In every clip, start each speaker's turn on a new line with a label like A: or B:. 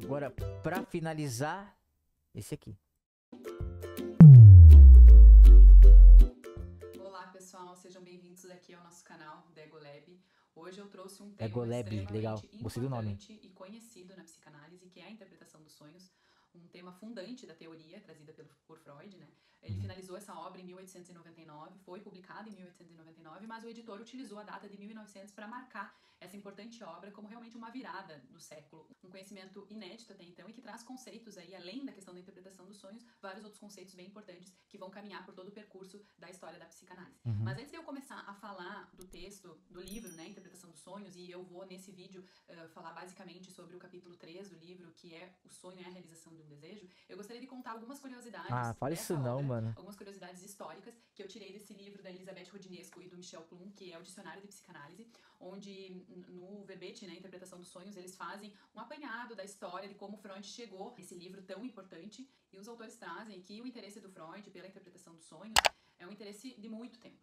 A: Agora, pra finalizar, esse aqui.
B: Olá pessoal, sejam bem-vindos aqui ao nosso canal Degolab. Hoje eu trouxe um tema
A: Degolab, legal.
B: extremamente
A: Gostei do nome.
B: importante e conhecido na psicanálise, que é a interpretação dos sonhos, um tema fundante da teoria trazida por Freud, né? Ele finalizou essa obra em 1899, foi publicada em 1899, mas o editor utilizou a data de 1900 para marcar essa importante obra como realmente uma virada do século. Um conhecimento inédito até então e que traz conceitos aí, além da questão da interpretação dos sonhos, vários outros conceitos bem importantes que vão caminhar por todo o percurso da história da psicanálise. Mas antes de eu começar a falar do texto, do livro, né, Interpretação dos Sonhos, e eu vou nesse vídeo falar basicamente sobre o capítulo 3 do livro, que é O Sonho é a Realização de um Desejo, eu gostaria de contar algumas curiosidades
A: Fala
B: dessa
A: isso não,
B: obra,
A: mano.
B: algumas curiosidades históricas que eu tirei desse livro da Elizabeth Rodinesco e do Michel Plum, que é o Dicionário de Psicanálise, onde no verbete, né, Interpretação dos Sonhos, eles fazem um apanhado da história de como Freud chegou a esse livro tão importante, e os autores trazem que o interesse do Freud pela interpretação dos sonhos é um interesse de muito tempo.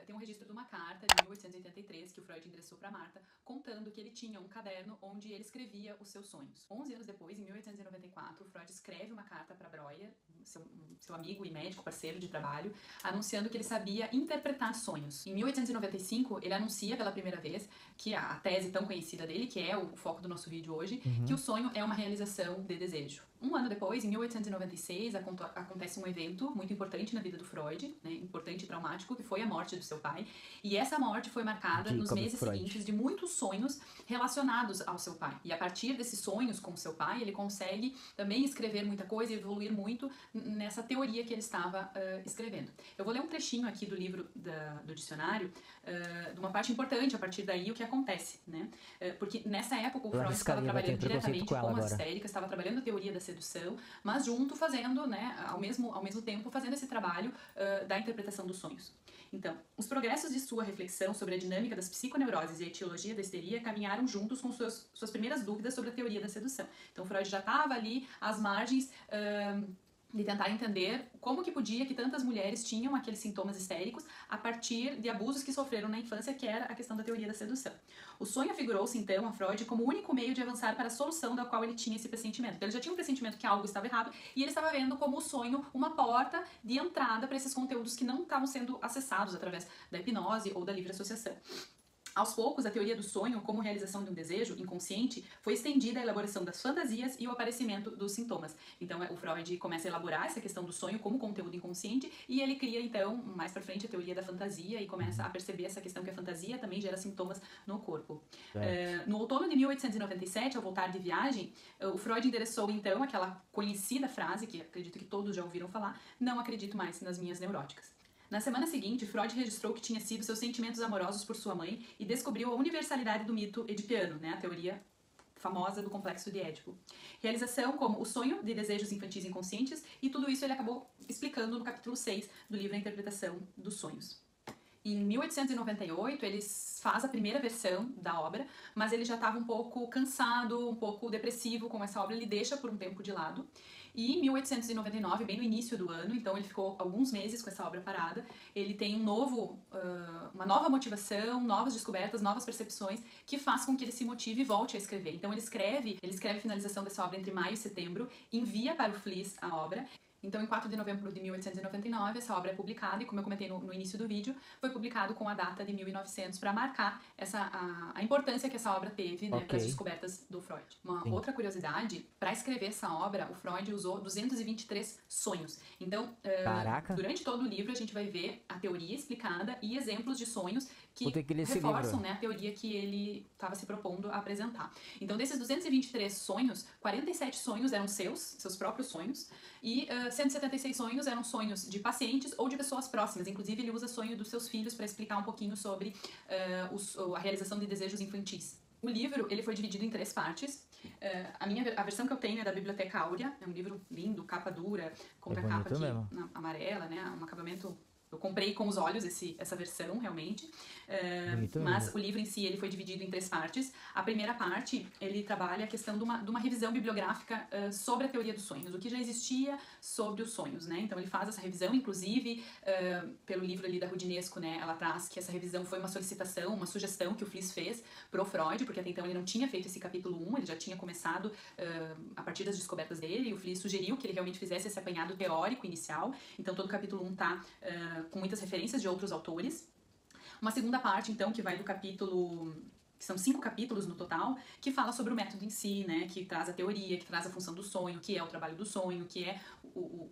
B: Tem um registro de uma carta de 1883 que o Freud endereçou para Marta, contando que ele tinha um caderno onde ele escrevia os seus sonhos. 11 anos depois, em 1894, Freud escreve uma carta para Breuer, seu amigo e médico parceiro de trabalho, anunciando que ele sabia interpretar sonhos. Em 1895, ele anuncia pela primeira vez que a tese tão conhecida dele, que é o foco do nosso vídeo hoje, que o sonho é uma realização de desejo. Um ano depois, em 1896, acontece um evento muito importante na vida do Freud, né, importante e traumático, que foi a morte do seu pai. E essa morte foi marcada nos meses seguintes de muitos sonhos relacionados ao seu pai. E a partir desses sonhos com o seu pai, ele consegue também escrever muita coisa e evoluir muito nessa teoria que ele estava escrevendo. Eu vou ler um trechinho aqui do livro do dicionário, de uma parte importante, a partir daí o que acontece, né? Porque nessa época o Freud estava trabalhando diretamente com as histéricas, estava trabalhando a teoria da sedução, mas junto fazendo, né, ao mesmo tempo fazendo esse trabalho da interpretação dos sonhos. Então, os progressos de sua reflexão sobre a dinâmica das psiconeuroses e a etiologia da histeria caminharam juntos com suas primeiras dúvidas sobre a teoria da sedução. Então, Freud já estava ali às margens de tentar entender como que podia que tantas mulheres tinham aqueles sintomas histéricos a partir de abusos que sofreram na infância, que era a questão da teoria da sedução. O sonho afigurou-se, então, a Freud como o único meio de avançar para a solução da qual ele tinha esse pressentimento. Então, ele já tinha um pressentimento que algo estava errado e ele estava vendo como o sonho uma porta de entrada para esses conteúdos que não estavam sendo acessados através da hipnose ou da livre associação. Aos poucos, a teoria do sonho, como realização de um desejo inconsciente, foi estendida à elaboração das fantasias e o aparecimento dos sintomas. Então, o Freud começa a elaborar essa questão do sonho como conteúdo inconsciente e ele cria, então, mais pra frente, a teoria da fantasia e começa a perceber essa questão que a fantasia também gera sintomas no corpo. No outono de 1897, ao voltar de viagem, o Freud endereçou, então, aquela conhecida frase, que acredito que todos já ouviram falar: "Não acredito mais nas minhas neuróticas". Na semana seguinte, Freud registrou que tinha sido seus sentimentos amorosos por sua mãe e descobriu a universalidade do mito edipiano, né, a teoria famosa do complexo de Édipo. Realização como o sonho de desejos infantis inconscientes, e tudo isso ele acabou explicando no capítulo 6 do livro A Interpretação dos Sonhos. Em 1898, ele faz a primeira versão da obra, mas ele já estava um pouco cansado, um pouco depressivo com essa obra, ele deixa por um tempo de lado. E em 1899, bem no início do ano, então ele ficou alguns meses com essa obra parada, ele tem uma nova motivação, novas descobertas, novas percepções, que faz com que ele se motive e volte a escrever. Então ele escreve a finalização dessa obra entre maio e setembro, envia para o Fliess a obra. Então, em 4 de novembro de 1899, essa obra é publicada, e como eu comentei no início do vídeo, foi publicado com a data de 1900 para marcar a importância que essa obra teve, né, para as descobertas do Freud. Uma outra curiosidade, para escrever essa obra, o Freud usou 223 sonhos. Então, durante todo o livro, a gente vai ver a teoria explicada e exemplos de sonhos que reforçam, né, a teoria que ele estava se propondo a apresentar. Então, desses 223 sonhos, 47 sonhos eram seus próprios sonhos, e 176 sonhos eram sonhos de pacientes ou de pessoas próximas. Inclusive, ele usa sonho dos seus filhos para explicar um pouquinho sobre a realização de desejos infantis. O livro ele foi dividido em 3 partes. A versão que eu tenho é da Biblioteca Áurea. É um livro lindo, capa dura, contracapa aqui amarela, né? Um acabamento Eu comprei com os olhos essa versão, realmente. Mas o livro em si, ele foi dividido em 3 partes. A primeira parte, ele trabalha a questão de uma revisão bibliográfica sobre a teoria dos sonhos, o que já existia sobre os sonhos, né? Então ele faz essa revisão, inclusive, pelo livro ali da Rudinesco, né? Ela traz que essa revisão foi uma solicitação, uma sugestão que o Fliss fez pro Freud, porque até então ele não tinha feito esse capítulo 1, ele já tinha começado a partir das descobertas dele, e o Fliss sugeriu que ele realmente fizesse esse apanhado teórico inicial. Então todo o capítulo 1 tá com muitas referências de outros autores. Uma segunda parte, então, que vai do capítulo... que são 5 capítulos no total, que fala sobre o método em si, né? Que traz a teoria, que traz a função do sonho, que é o trabalho do sonho, que é o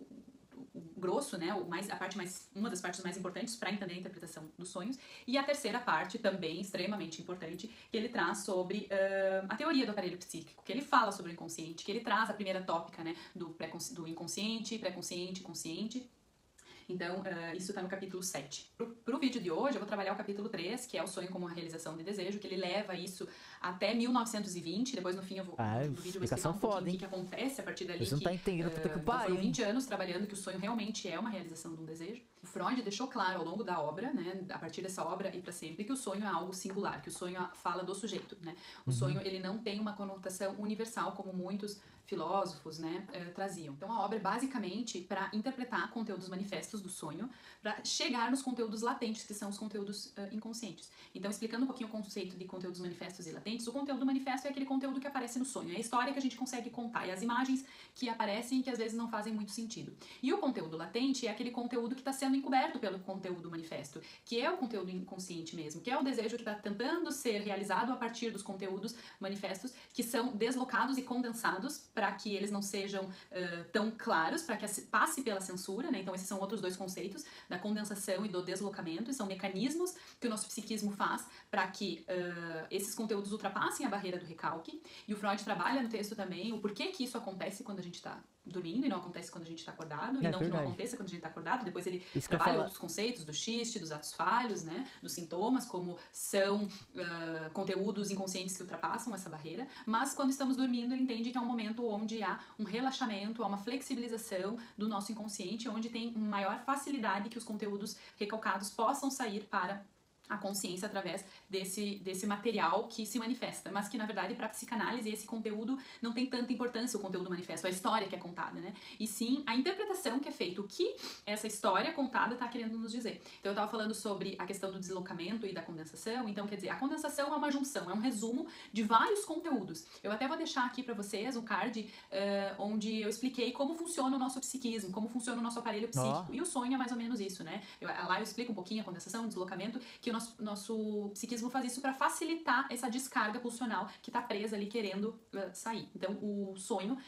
B: grosso, né? Uma das partes mais importantes para entender a interpretação dos sonhos. E a terceira parte, também extremamente importante, que ele traz sobre a teoria do aparelho psíquico, que ele fala sobre o inconsciente, que ele traz a primeira tópica, né? Do inconsciente, pré-consciente, consciente. Então, isso está no capítulo 7. Pro vídeo de hoje, eu vou trabalhar o capítulo 3, que é o sonho como uma realização de desejo, que ele leva isso até 1920. Depois, no fim, no vídeo eu vou explicar um pouquinho o que acontece a partir dali.
A: Você não tá entendendo, puta que pariu.
B: Foram 20 anos trabalhando que o sonho realmente é uma realização de um desejo. O Freud deixou claro ao longo da obra, né, a partir dessa obra e para sempre, que o sonho é algo singular, que o sonho fala do sujeito, né? O sonho, ele não tem uma conotação universal, como muitos filósofos, né, traziam. Então a obra é basicamente para interpretar conteúdos manifestos do sonho, para chegar nos conteúdos latentes, que são os conteúdos inconscientes. Então, explicando um pouquinho o conceito de conteúdos manifestos e latentes, o conteúdo manifesto é aquele conteúdo que aparece no sonho, é a história que a gente consegue contar, e as imagens que aparecem e que às vezes não fazem muito sentido. E o conteúdo latente é aquele conteúdo que está sendo encoberto pelo conteúdo manifesto, que é o conteúdo inconsciente mesmo, que é o desejo que está tentando ser realizado a partir dos conteúdos manifestos, que são deslocados e condensados para que eles não sejam tão claros, para que passe pela censura, né? Então esses são outros 2 conceitos, da condensação e do deslocamento, e são mecanismos que o nosso psiquismo faz para que esses conteúdos ultrapassem a barreira do recalque. E o Freud trabalha no texto também o porquê que isso acontece quando a gente está dormindo e não acontece quando a gente está acordado, e não que não aconteça quando a gente está acordado. Depois ele trabalha outros conceitos do xiste, dos atos falhos, né, dos sintomas, como são conteúdos inconscientes que ultrapassam essa barreira, mas quando estamos dormindo ele entende que é um momento onde há um relaxamento, há uma flexibilização do nosso inconsciente, onde tem maior facilidade que os conteúdos recalcados possam sair para a consciência através desse material que se manifesta, mas que na verdade para a psicanálise esse conteúdo não tem tanta importância, o conteúdo manifesto, a história que é contada, né? E sim a interpretação que é feita, o que essa história contada está querendo nos dizer. Então eu estava falando sobre a questão do deslocamento e da condensação, então quer dizer, a condensação é uma junção, é um resumo de vários conteúdos. Eu até vou deixar aqui para vocês um card onde eu expliquei como funciona o nosso psiquismo, como funciona o nosso aparelho psíquico, e o sonho é mais ou menos isso, né? Lá eu explico um pouquinho a condensação, o deslocamento, que o nosso psiquismo faz isso para facilitar essa descarga pulsional que está presa ali querendo sair. Então, o sonho,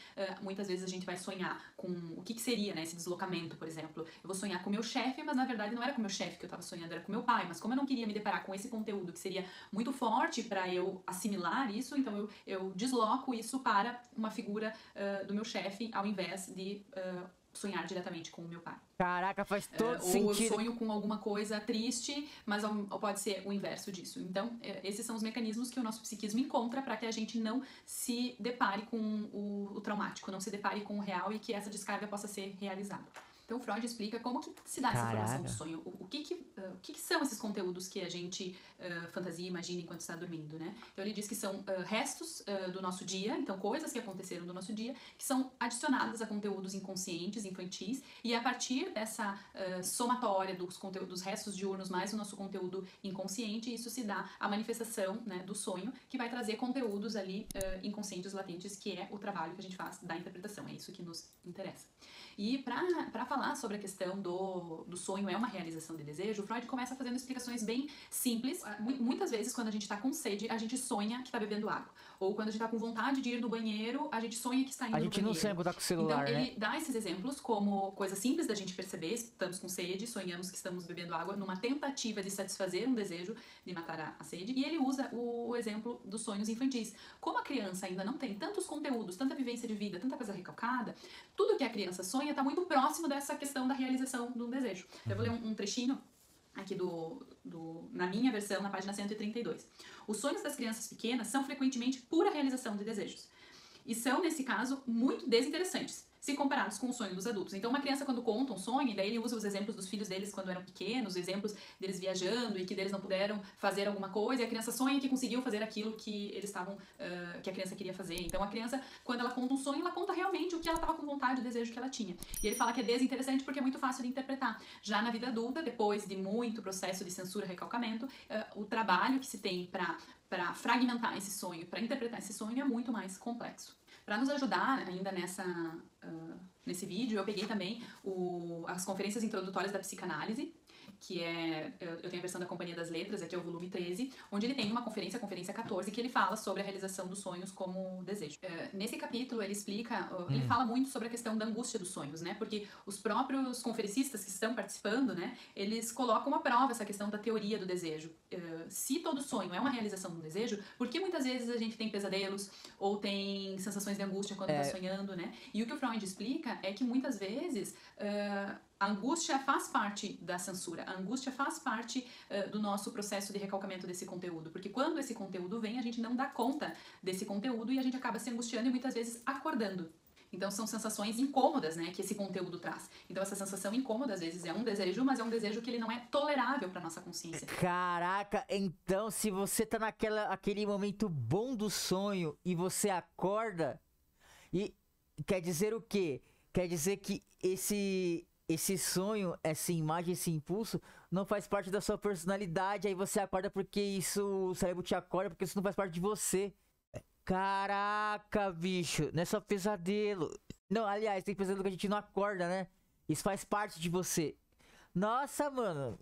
B: muitas vezes a gente vai sonhar com o que seria, né, esse deslocamento, por exemplo. Eu vou sonhar com o meu chefe, mas na verdade não era com o meu chefe que eu estava sonhando, era com o meu pai. Mas como eu não queria me deparar com esse conteúdo que seria muito forte para eu assimilar isso, então eu desloco isso para uma figura do meu chefe, ao invés de sonhar diretamente com o meu pai.
A: Caraca, faz todo sentido.
B: Ou eu sonho com alguma coisa triste, mas pode ser o inverso disso. Então, esses são os mecanismos que o nosso psiquismo encontra para que a gente não se depare com o traumático, não se depare com o real e que essa descarga possa ser realizada. Então, Freud explica como que se dá essa formação do sonho. O que são esses conteúdos que a gente fantasia e imagina enquanto está dormindo, né? Então, ele diz que são restos do nosso dia, então coisas que aconteceram do nosso dia, que são adicionadas a conteúdos inconscientes, infantis, e a partir dessa somatória dos restos diurnos mais o nosso conteúdo inconsciente, isso se dá a manifestação, né, do sonho, que vai trazer conteúdos ali inconscientes latentes, que é o trabalho que a gente faz da interpretação. É isso que nos interessa. E para falar sobre a questão do sonho é uma realização de desejo, o Freud começa fazendo explicações bem simples. Muitas vezes, quando a gente está com sede, a gente sonha que está bebendo água. Ou quando a gente está com vontade de ir no banheiro, a gente sonha que está indo no banheiro.
A: A gente não sempre tá com o celular,
B: então,
A: né?
B: ele dá esses exemplos como coisa simples da gente perceber. Estamos com sede, sonhamos que estamos bebendo água numa tentativa de satisfazer um desejo de matar a sede. E ele usa o exemplo dos sonhos infantis. Como a criança ainda não tem tantos conteúdos, tanta vivência de vida, tanta coisa recalcada, tudo que a criança sonha está muito próximo dessa questão da realização de um desejo. Eu vou ler um trechinho aqui na minha versão, na página 132. Os sonhos das crianças pequenas são frequentemente pura realização de desejos. E são, nesse caso, muito desinteressantes. se comparados com o sonho dos adultos. Então, uma criança quando conta um sonho, e daí ele usa os exemplos dos filhos deles quando eram pequenos, exemplos deles viajando e que deles não puderam fazer alguma coisa, e a criança sonha que conseguiu fazer aquilo que eles estavam, que a criança queria fazer. Então, a criança, quando ela conta um sonho, ela conta realmente o que ela estava com vontade, o desejo que ela tinha. E ele fala que é desinteressante porque é muito fácil de interpretar. Já na vida adulta, depois de muito processo de censura e recalcamento, o trabalho que se tem para fragmentar esse sonho, para interpretar esse sonho é muito mais complexo. Para nos ajudar ainda nesse vídeo, eu peguei também as conferências introdutórias da psicanálise, que eu tenho a versão da Companhia das Letras, aqui é o volume 13, onde ele tem uma conferência, a conferência 14, que ele fala sobre a realização dos sonhos como desejo. Nesse capítulo, ele explica, ele fala muito sobre a questão da angústia dos sonhos, né? Porque os próprios conferencistas que estão participando, né, eles colocam à prova essa questão da teoria do desejo. Se todo sonho é uma realização do desejo, por que muitas vezes a gente tem pesadelos ou tem sensações de angústia quando está sonhando, né? E o que o Freud explica é que muitas vezes a angústia faz parte da censura, a angústia faz parte do nosso processo de recalcamento desse conteúdo, porque quando esse conteúdo vem, a gente não dá conta desse conteúdo e a gente acaba se angustiando e muitas vezes acordando. Então são sensações incômodas, né, que esse conteúdo traz. Então essa sensação incômoda às vezes é um desejo, mas é um desejo que ele não é tolerável para nossa consciência.
C: Caraca, então se você tá aquele momento bom do sonho e você acorda, e quer dizer o quê? Quer dizer que esse sonho, essa imagem, esse impulso não faz parte da sua personalidade, aí você acorda porque o cérebro te acorda porque isso não faz parte de você. Caraca, bicho, não é só pesadelo. Não, aliás, tem pesadelo que a gente não acorda, né? Isso faz parte de você. Nossa, mano,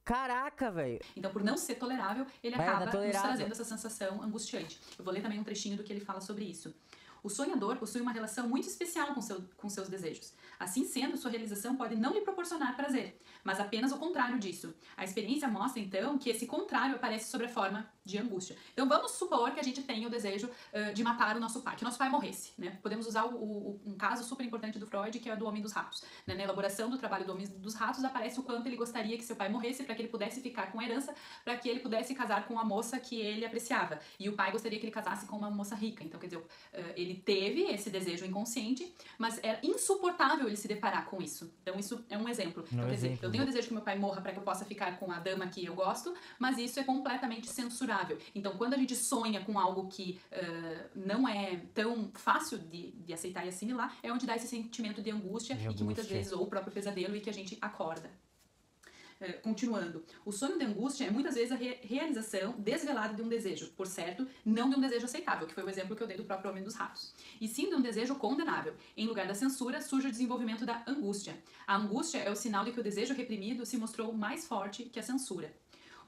C: caraca, velho.
B: Então, por não ser tolerável, ele acaba nos trazendo essa sensação angustiante. Eu vou ler também um trechinho do que ele fala sobre isso. O sonhador possui uma relação muito especial com seus desejos. Assim sendo, sua realização pode não lhe proporcionar prazer, mas apenas o contrário disso. A experiência mostra, então, que esse contrário aparece sob a forma de angústia. Então, vamos supor que a gente tenha o desejo de matar o nosso pai, que o nosso pai morresse, né? Podemos usar um caso super importante do Freud, que é o do Homem dos Ratos. Né? Na elaboração do trabalho do Homem dos Ratos, aparece o quanto ele gostaria que seu pai morresse para que ele pudesse ficar com a herança, para que ele pudesse casar com a moça que ele apreciava. E o pai gostaria que ele casasse com uma moça rica. Então, quer dizer, ele teve esse desejo inconsciente, mas é insuportável ele se deparar com isso. Então, isso é um exemplo. Então, quer dizer, eu tenho o desejo que meu pai morra para que eu possa ficar com a dama que eu gosto, mas isso é completamente censurável. Então, quando a gente sonha com algo que não é tão fácil de aceitar e assimilar, é onde dá esse sentimento de angústia e que muitas vezes, ou o próprio pesadelo, e que a gente acorda. Continuando, o sonho de angústia é muitas vezes a realização desvelada de um desejo, por certo, não de um desejo aceitável, que foi o exemplo que eu dei do próprio Homem dos Ratos, e sim de um desejo condenável. Em lugar da censura, surge o desenvolvimento da angústia. A angústia é o sinal de que o desejo reprimido se mostrou mais forte que a censura.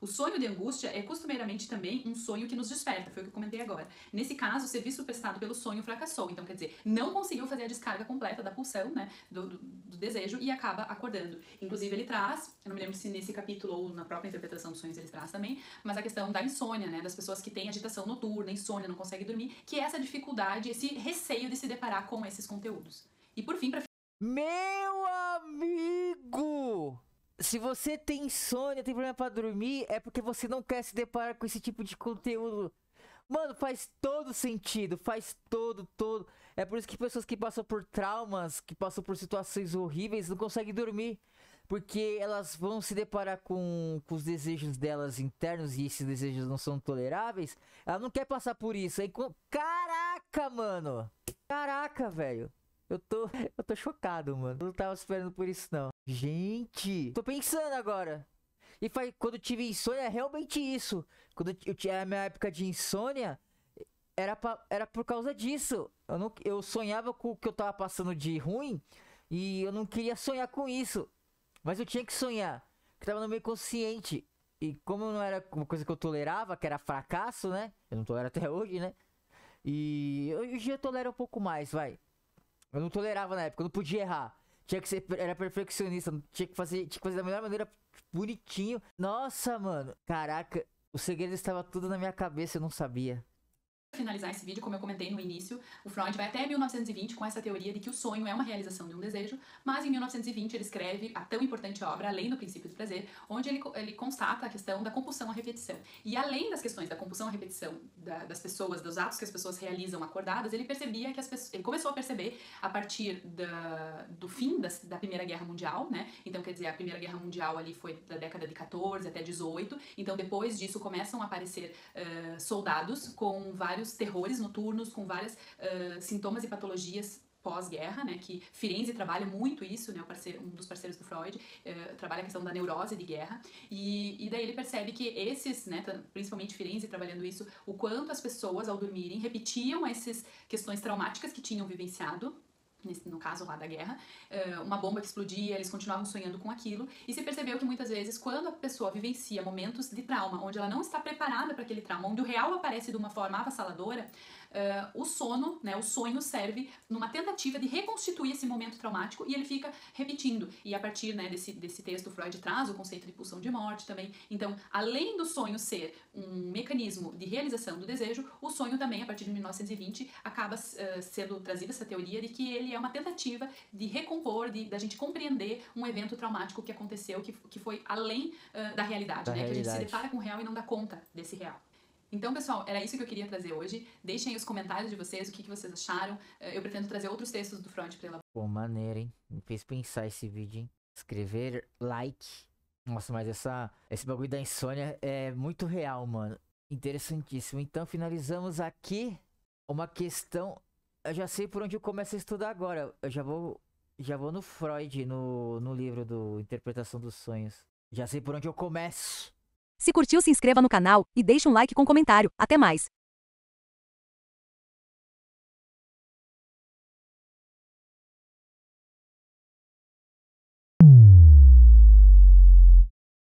B: O sonho de angústia é costumeiramente também um sonho que nos desperta, foi o que eu comentei agora. Nesse caso, o serviço prestado pelo sonho fracassou, então quer dizer, não conseguiu fazer a descarga completa da pulsão, né, do desejo e acaba acordando. Inclusive ele traz, eu não me lembro se nesse capítulo ou na própria interpretação dos sonhos ele traz também, mas a questão da insônia, né, das pessoas que têm agitação noturna, insônia, não conseguem dormir, que é essa dificuldade, esse receio de se deparar com esses conteúdos. E por fim,
C: Meu amigo! Se você tem insônia, tem problema pra dormir, é porque você não quer se deparar com esse tipo de conteúdo. Mano, faz todo sentido, faz todo. É por isso que pessoas que passam por traumas, que passam por situações horríveis, não conseguem dormir. Porque elas vão se deparar com os desejos delas internos e esses desejos não são toleráveis. Ela não quer passar por isso. Aí, caraca, mano! Caraca, velho! Eu tô chocado, mano. Eu não tava esperando por isso, não. Gente, tô pensando agora. E quando eu tive insônia, é realmente isso. Quando eu tinha a minha época de insônia, era por causa disso. Eu sonhava com o que eu tava passando de ruim e eu não queria sonhar com isso. Mas eu tinha que sonhar, que tava no meu consciente. E como não era uma coisa que eu tolerava, que era fracasso, né? Eu não tolero até hoje, né? E hoje eu tolero um pouco mais, vai. Eu não tolerava na época, eu não podia errar. Era perfeccionista, tinha que fazer da melhor maneira, bonitinho. Nossa, mano. Caraca, o segredo estava tudo na minha cabeça, eu não sabia.
B: finalizar esse vídeo, como eu comentei no início, o Freud vai até 1920 com essa teoria de que o sonho é uma realização de um desejo, mas em 1920 ele escreve a tão importante obra, Além do Princípio do Prazer, onde ele constata a questão da compulsão à repetição. E além das questões da compulsão à repetição das pessoas, dos atos que as pessoas realizam acordadas, ele percebia que ele começou a perceber a partir do fim da Primeira Guerra Mundial, né? Então, quer dizer, a Primeira Guerra Mundial ali foi da década de 14 até 18, então depois disso começam a aparecer soldados com vários terrores noturnos, com vários sintomas e patologias pós-guerra, né, que Firenze trabalha muito isso, né, um dos parceiros do Freud, trabalha a questão da neurose de guerra, e daí ele percebe que esses, né, principalmente Firenze trabalhando isso, o quanto as pessoas ao dormirem repetiam essas questões traumáticas que tinham vivenciado, no caso lá da guerra, uma bomba que explodia, eles continuavam sonhando com aquilo, e se percebeu que muitas vezes quando a pessoa vivencia momentos de trauma, onde ela não está preparada para aquele trauma, onde o real aparece de uma forma avassaladora, o sono, né, o sonho serve numa tentativa de reconstituir esse momento traumático, e ele fica repetindo, e a partir, né, desse texto Freud traz o conceito de pulsão de morte também. Então, além do sonho ser um mecanismo de realização do desejo, o sonho também, a partir de 1920, acaba sendo trazida essa teoria de que ele é uma tentativa de recompor, da gente compreender um evento traumático que aconteceu, que foi além da realidade, né? Que a gente se depara com o real e não dá conta desse real. Então, pessoal, era isso que eu queria trazer hoje. Deixem aí os comentários de vocês, o que vocês acharam. Eu pretendo trazer outros textos do Freud para elaborar.
C: Pô, maneiro, hein? Me fez pensar esse vídeo, hein? Escrever like. Nossa, mas esse bagulho da insônia é muito real, mano. Interessantíssimo. Então, finalizamos aqui uma questão. Eu já sei por onde eu começo a estudar agora. Eu já vou no Freud, no livro do Interpretação dos Sonhos. Já sei por onde eu começo.
D: Se curtiu, se inscreva no canal e deixe um like com comentário. Até mais!